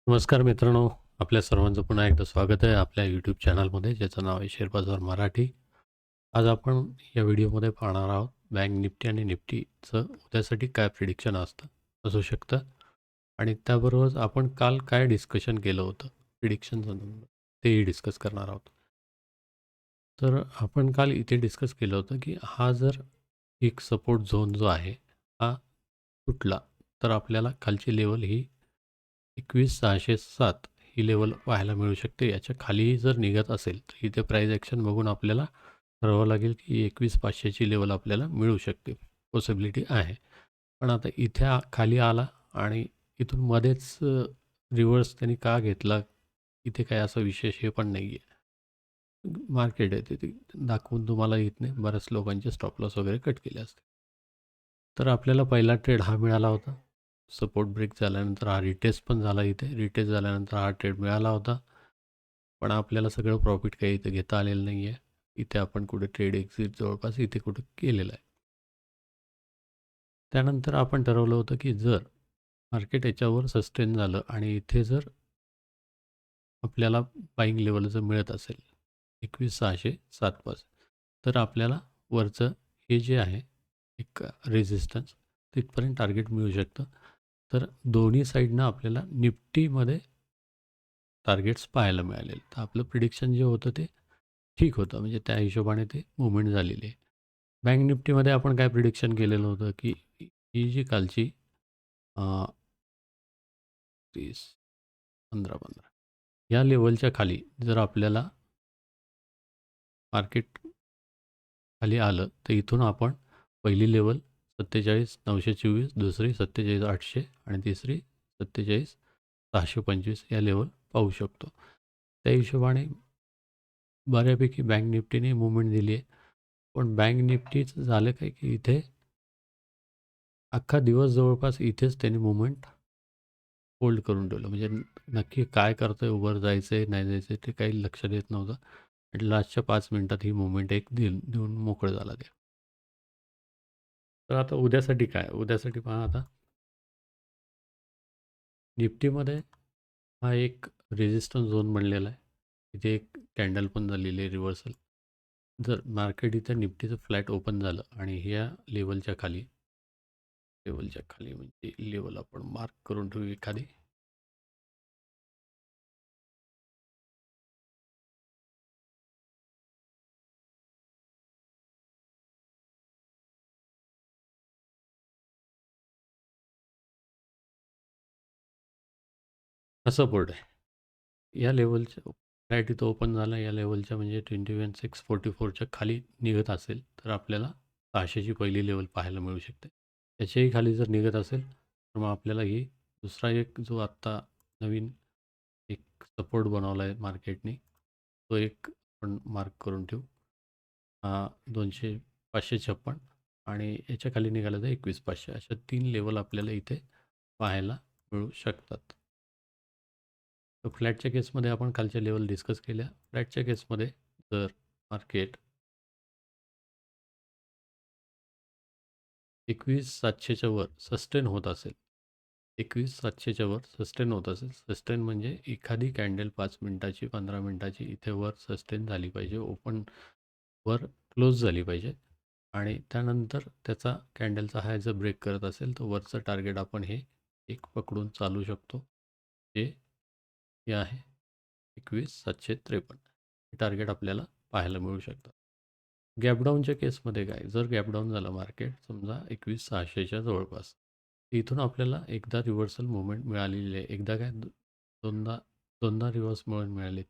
नमस्कार मित्रांनो, आपल्या सर्वांचं पुन्हा एकदा स्वागत आहे आपल्या यूट्यूब चॅनलमध्ये ज्याचं नाव आहे शेअर बाजार मराठी. आज आपण या व्हिडिओमध्ये पाहणार आहोत बँक निफ्टी आणि निफ्टीचं उद्यासाठी काय प्रिडिक्शन असू शकतं आणि त्याबरोबरच आपण काल काय डिस्कशन केलं होतं प्रिडिक्शन संदर्भात तेही डिस्कस करणार आहोत. तर आपण काल इथे डिस्कस केलं होतं की हा जर एक सपोर्ट झोन जो आहे हा तुटला तर आपल्याला खालची लेवल ही 21,607 ही लेवल पाहायला मिळू शकते. याच्या खालीही जर निघत असेल तर इथे प्राईस ॲक्शन बघून आपल्याला ठरवावं लागेल की 21,500ची लेवल आपल्याला मिळू शकते. पॉसिबिलिटी आहे. पण आता इथे खाली आला आणि इथून मध्येच रिव्हर्स त्यांनी का घेतला? इथे काय असं विशेष हे पण नाही आहे. मार्केट आहे तिथे दाखवून तुम्हाला येत नाही. बऱ्याच लोकांचे स्टॉप लॉस वगैरे कट केले असते. तर आपल्याला पहिला ट्रेड हा मिळाला होता. सपोर्ट ब्रेक झाल्यानंतर हा रिटेस्ट पण झाला इथे. रिटेस्ट झाल्यानंतर हा ट्रेड मिळाला होता. पण आपल्याला सगळं प्रॉफिट काही इथे घेता आलेलं नाही आहे. इथे आपण कुठे ट्रेड एक्झिट जवळपास इथे कुठे केलेलं आहे. त्यानंतर आपण ठरवलं होतं की जर मार्केट याच्यावर सस्टेन झालं आणि इथे जर आपल्याला बाईंग लेवल जर मिळत असेल 21,607 तर आपल्याला वरचं हे जे आहे एक रेझिस्टन्स तिथपर्यंत टार्गेट मिळू शकतं. तर दोन्ही साईडनं आपल्याला निफ्टीमध्ये टार्गेट्स पाहायला मिळालेले. तर आपलं प्रिडिक्शन जे होतं ते ठीक होतं. म्हणजे त्या हिशोबाने ते मूव्हमेंट झालेली आहे. बँक निफ्टीमध्ये आपण काय प्रिडिक्शन केलेलं होतं, की ही जी कालची 30, 15 या लेव्हलच्या खाली जर आपल्याला मार्केट खाली आलं, तर इथून आपण पहिली लेवल 47,924, दुसरी 47,800 आणि तिसरी 47,625 या लेवल पाहू शकतो. त्या हिशोबाने बऱ्यापैकी बँक निफ्टीने मूव्हमेंट दिली आहे. पण बँक निफ्टीचं झालं काय, की इथे अख्खा दिवस जवळपास इथेच त्यांनी मूव्हमेंट होल्ड करून ठेवलं. म्हणजे नक्की काय करतोय, वर जायचंय, नाही जायचंय ते काही लक्षात येत नव्हतं. आणि लास्टच्या 5 मिनिटात ही मूव्हमेंट एक देऊन मोकळं झाला ते. तर आता उद्यासाठी काय? उद्यासाठी पहा आता निफ्टीमध्ये हा एक रेझिस्टन्स झोन बनलेला आहे. इथे एक कॅन्डल पण झालेली आहे रिव्हर्सल. जर मार्केट इथं निफ्टीचं फ्लॅट ओपन झालं आणि ह्या लेवलच्या खाली म्हणजे लेवल आपण मार्क करून ठेवू एखादी. हा सपोर्ट आहे. या लेवलच्या फ्लॅट इथं ओपन झाला या लेवलच्या म्हणजे 21,644च्या खाली निघत असेल तर आपल्याला 600ची पहिली लेवल पाहायला मिळू शकते. त्याच्याही खाली जर निघत असेल तर मग आपल्याला ही दुसरा एक जो आत्ता नवीन एक सपोर्ट बनवला आहे मार्केटने तो एक आपण मार्क करून ठेवू. 556 आणि याच्या खाली निघालं तर 21,500 अशा 3 लेवल आपल्याला इथे पाहायला मिळू शकतात. तर फ्लॅटच्या केसमध्ये आपण खालच्या लेवल डिस्कस केल्या. फ्लॅटच्या केसमध्ये जर मार्केट 21,700च्या वर सस्टेन होत असेल, 21,700च्या वर सस्टेन होत असेल, सस्टेन म्हणजे एखादी कॅन्डल 5 मिनिटाची, 15 मिनिटाची इथे वर सस्टेन झाली पाहिजे, ओपन वर क्लोज झाली पाहिजे आणि त्यानंतर त्याचा कॅन्डलचा हाय जर ब्रेक करत असेल, तर वरचं टार्गेट आपण हे एक पकडून चालू शकतो. जे हे आहे 21,753 हे टार्गेट आपल्याला पाहायला मिळू शकतं. गॅपडाऊनच्या केसमध्ये काय? जर गॅपडाऊन झालं मार्केट समजा 21,600च्या जवळपास, इथून आपल्याला एकदा रिव्हर्सल मूव्हमेंट मिळालेली आहे. एकदा काय दोनदा दोनदा रिव्हर्स मूव्हमेंट मिळाली.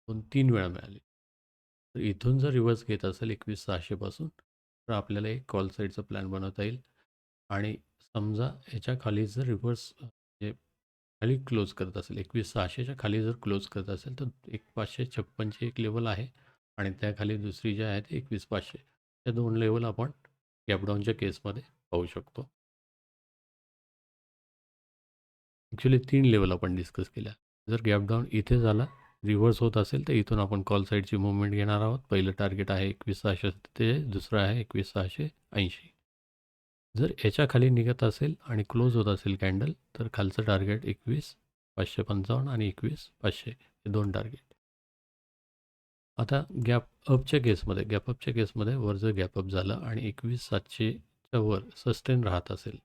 2-3 वेळा मिळाली. तर इथून जर रिव्हर्स घेत असेल 21,600 पासून, तर आपल्याला एक कॉल साईडचा प्लॅन बनवता येईल आणि समजा ह्याच्या खाली जर रिव्हर्स म्हणजे खाली क्लोज करत असेल 21,600च्या खाली जर क्लोज करत असेल, तर 556ची एक लेवल आहे आणि त्याखाली दुसरी जी आहे ती 21,500 या 2 लेवल आपण गॅपडाऊनच्या केसमध्ये पाहू शकतो. ॲक्च्युअली 3 लेवल आपण डिस्कस केल्या. जर गॅपडाऊन इथे झाला, रिव्हर्स होत असेल, तर इथून आपण कॉल साईडची मूव्हमेंट घेणार आहोत. पहिलं टार्गेट आहे 21,647, दुसरं आहे 21,680. जर याच्या खाली निघत असेल आणि क्लोज होत असेल कॅन्डल, तर खालचं टार्गेट 21,000 555 आणि 21,500 हे 2 टार्गेट. आता गॅप अपच्या केसमध्ये वर जर गॅप अप झालं आणि 21,700च्या वर सस्टेन राहत असेल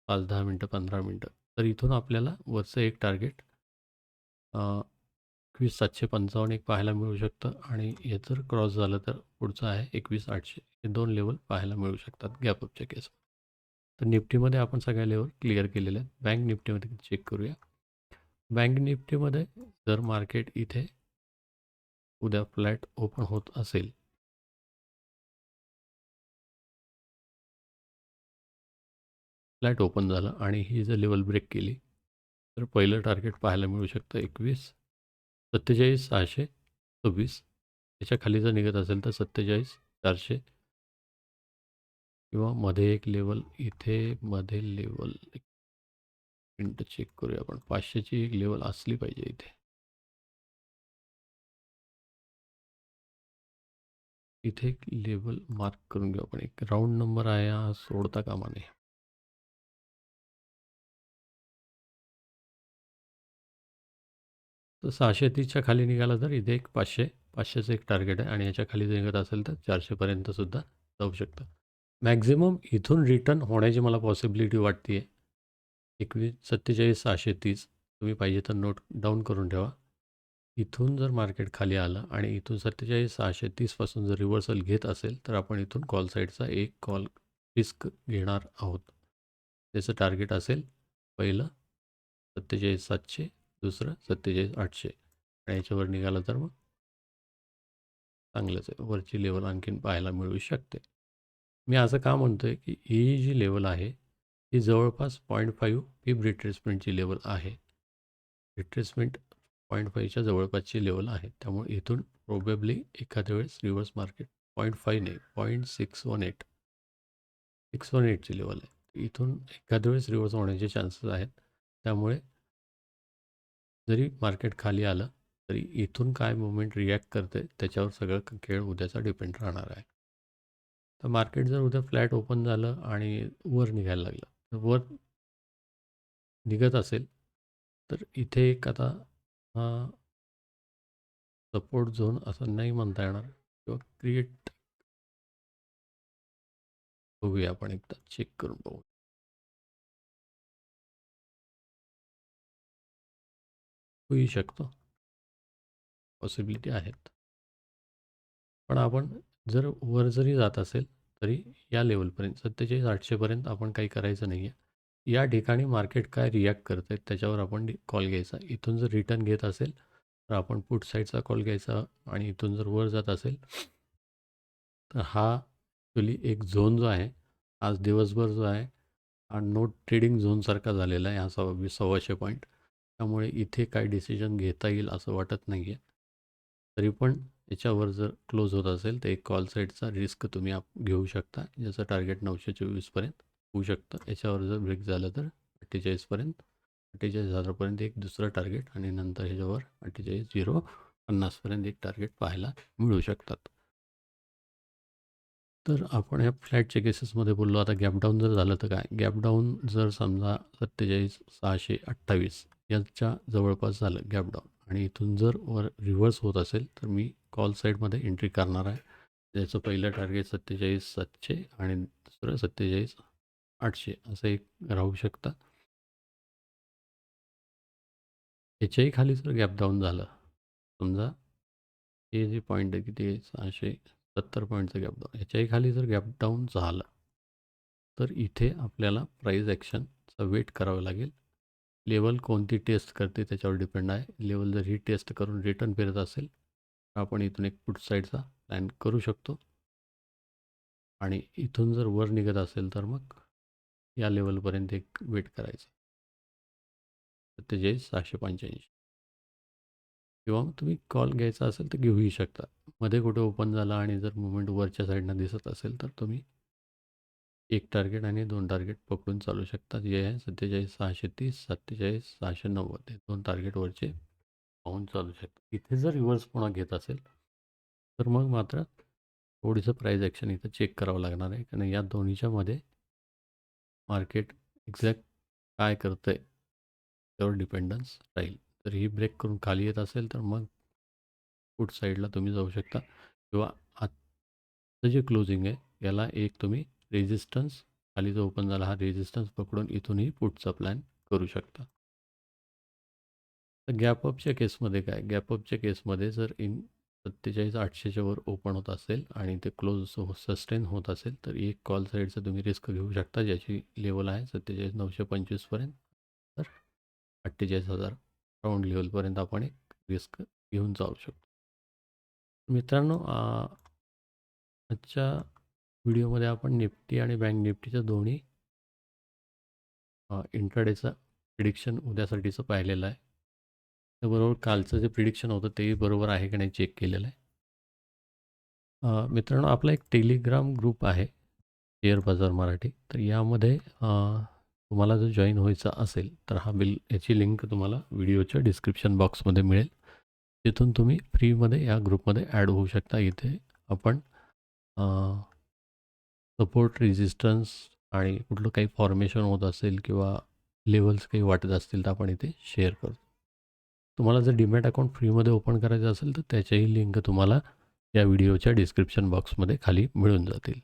5-10 मिनटं 15 मिनटं, तर इथून आपल्याला वरचं एक टार्गेट 21,755 एक पाहायला मिळू शकतं आणि हे जर क्रॉस झालं तर पुढचं आहे 21,800 हे 2 लेवल पाहायला मिळू शकतात गॅप अपच्या केस. तर निफ्टीमध्ये आपण सगळ्या लेवल क्लिअर केलेल्या आहेत. बँक निफ्टीमध्ये चेक करूया. बँक निफ्टीमध्ये जर मार्केट इथे उद्या फ्लॅट ओपन होत असेल, फ्लॅट ओपन झालं आणि ही जर लेवल ब्रेक केली तर पहिलं टार्गेट पाहायला मिळू शकतं 47,626. त्याच्या खाली जर निघत असेल तर 47,400 किंवा मध्ये एक लेवल इथे मध्ये लेवल एक मिनटं चेक करूया आपण. 500ची एक लेवल असली पाहिजे इथे. इथे एक लेवल मार्क करून घेऊ आपण. एक राऊंड नंबर आहे हा सोडता कामा नये. तर 630च्या खाली निघाला तर इथे एक 500चं एक टार्गेट आहे आणि याच्या खाली जर निघत असेल तर 400पर्यंत सुद्धा जाऊ शकतं. मॅक्झिमम इथून रिटर्न होण्याची मला पॉसिबिलिटी वाटते आहे. 47,630 तुम्ही पाहिजे तर नोट डाऊन करून ठेवा. इथून जर मार्केट खाली आलं आणि इथून 47,630 पासून जर रिव्हर्सल घेत असेल तर आपण इथून कॉल साईडचा एक कॉल रिस्क घेणार आहोत. त्याचं टार्गेट असेल पहिलं 47,700, दुसरं 47,800 आणि याच्यावर निघालं तर मग चांगलंच आहे. वरची लेवल आणखीन पाहायला मिळू शकते. मी असं का म्हणतो आहे की ही जी लेवल आहे ती जवळपास 0.5 पिप रिट्रेसमेंटची लेवल आहे. रिट्रेसमेंट 0.5च्या जवळपासची लेवल आहे. त्यामुळे इथून प्रोबेबली एखाद्या वेळेस रिव्हर्स मार्केट 0.5 नाही 0.618 618ची लेवल आहे. इथून एखाद्या वेळेस रिव्हर्स होण्याचे चान्सेस आहेत. त्यामुळे जरी मार्केट खाली आलं तरी इथून काय मुवमेंट रिॲक्ट करते त्याच्यावर सगळं खेळ उद्याचा डिपेंड राहणार आहे. तर मार्केट जर उद्या फ्लॅट ओपन झालं आणि वर निघायला लागलं तर वर निघत असेल तर इथे एक आता सपोर्ट झोन असं नाही म्हणता येणार किंवा क्रिएट बघूया आपण एकदा चेक करून बघू. होऊ शकतो, पॉसिबिलिटी आहेत. पण आपण जर वर जरी जात असेल तरी या लेवलपर्यंत 47,800पर्यंत आपण काही करायचं नाही आहे. या ठिकाणी मार्केट काय रिॲक्ट करतं आहे त्याच्यावर आपण कॉल घ्यायचा. इथून जर रिटर्न घेत असेल तर आपण पुट साईडचा कॉल घ्यायचा आणि इथून जर वर जात असेल तर हा ॲक्च्युली एक झोन जो आहे आज दिवसभर जो आहे हा नो ट्रेडिंग झोनसारखा झालेला आहे हा 1,200 पॉईंट. त्यामुळे इथे काय डिसिजन घेता येईल असं वाटत नाही आहे. तरी पण याच्यावर जर क्लोज होत असेल तर एक कॉल साईडचा रिस्क तुम्ही घेऊ शकता ज्याचं टार्गेट 924पर्यंत होऊ शकतं. याच्यावर जर ब्रेक झालं तर 48पर्यंत 48,000पर्यंत एक दुसरं टार्गेट आणि नंतर ह्याच्यावर 48,050पर्यंत एक टार्गेट पाहायला मिळू शकतात. तर आपण ह्या फ्लॅटच्या केसेसमध्ये बोललो. आता गॅपडाऊन जर झालं तर काय? गॅपडाऊन जर समजा 47,628 याच्या जवळपास झालं गॅपडाऊन आणि इथून जर वर रिव्हर्स होत असेल तर मी कॉल साईडमध्ये एंट्री करणार आहे. त्याचं पहिलं टार्गेट 47,700 आणि दुसरं 47,800 असं एक राहू शकतं. याच्याही खाली जर गॅपडाऊन झालं, समजा हे जे पॉईंट आहे किती आहे 670 पॉईंटचं गॅपडाऊन ह्याच्याही खाली जर गॅपडाऊन झालं तर इथे आपल्याला प्राईज ॲक्शनचा वेट करावं लागेल. लेवल कोणती टेस्ट करते त्याच्यावर डिपेंड आहे. लेवल जर ही टेस्ट करून रिटर्न फिरत असेल तर आपण इथून एक पुट साईडचा प्लॅन करू शकतो आणि इथून जर वर निघत असेल तर मग या लेवलपर्यंत एक वेट करायचं 47,685 किंवा मग तुम्ही कॉल घ्यायचा असेल तर घेऊही शकता. मध्ये कुठे ओपन झाला आणि जर मुवमेंट वरच्या साईडनं दिसत असेल तर तुम्ही एक टार्गेट आणि 2 टार्गेट पकडून चालू शकतात. जे आहे 47,630, 47,690 हे 2 टार्गेट वरचे पाहून चालू शकतात. इथे जर रिव्हर्स पुन्हा घेत असेल तर मग मात्र थोडीसं प्राईज ॲक्शन इथं चेक करावं लागणार आहे. कारण या दोन्हीच्या मध्ये मार्केट एक्झॅक्ट काय करतं आहे त्यावर डिपेंडन्स राहील. तर ही ब्रेक करून खाली येत असेल तर मग पुट साईडला तुम्ही जाऊ शकता किंवा आजचं जे क्लोजिंग आहे याला एक तुम्ही रेजिस्टन्स खाली जो ओपन झाला हा रेजिस्टन्स पकडून इथूनही पुटचा प्लॅन करू शकता. तर गॅप अपच्या केसमध्ये काय? गॅप अपच्या केसमध्ये जर 47,800च्या वर ओपन होत असेल आणि ते क्लोज सस्टेन होत असेल तर एक कॉल साईडचा तुम्ही रिस्क घेऊ शकता ज्याची लेवल आहे 47,925 पर्यंत. तर 48,000 राऊंड लेवलपर्यंत आपण एक रिस्क घेऊन जाऊ शकतो. मित्रांनो आजच्या व्हिडिओमध्ये आपण निफ्टी आणि बँक निफ्टीच्या दोन्ही इंट्राडेचं प्रिडिक्शन उद्यासाठीचं पाहिलेलं आहे. त्याबरोबर कालचं जे प्रिडिक्शन होतं तेही बरोबर आहे की नाही चेक केलेलं आहे. मित्रांनो आपला एक टेलिग्राम ग्रुप आहे शेअर बाजार मराठी. तर यामध्ये तुम्हाला जर जॉईन व्हायचं असेल तर याची लिंक तुम्हाला व्हिडिओच्या डिस्क्रिप्शन बॉक्समध्ये मिळेल. तिथून तुम्ही फ्रीमध्ये या ग्रुपमध्ये ॲड होऊ शकता. इथे आपण सपोर्ट रेजिस्टन्स आणि कुठलं काही फॉर्मेशन होत असेल किंवा लेवल्स काही वाटत असतील तर आपण इथे शेअर करतो. तुम्हाला जर डीमॅट अकाउंट फ्रीमध्ये ओपन करायचं असेल तर त्याच्याही लिंक तुम्हाला या व्हिडिओच्या डिस्क्रिप्शन बॉक्समध्ये खाली मिळून जातील.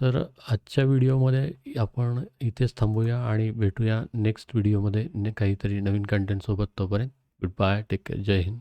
तर आजच्या व्हिडिओमध्ये आपण इथेच थांबूया आणि भेटूया नेक्स्ट व्हिडिओमध्ये काहीतरी नवीन कंटेंटसोबत. तोपर्यंत गुड बाय, टेक केअर, जय हिंद.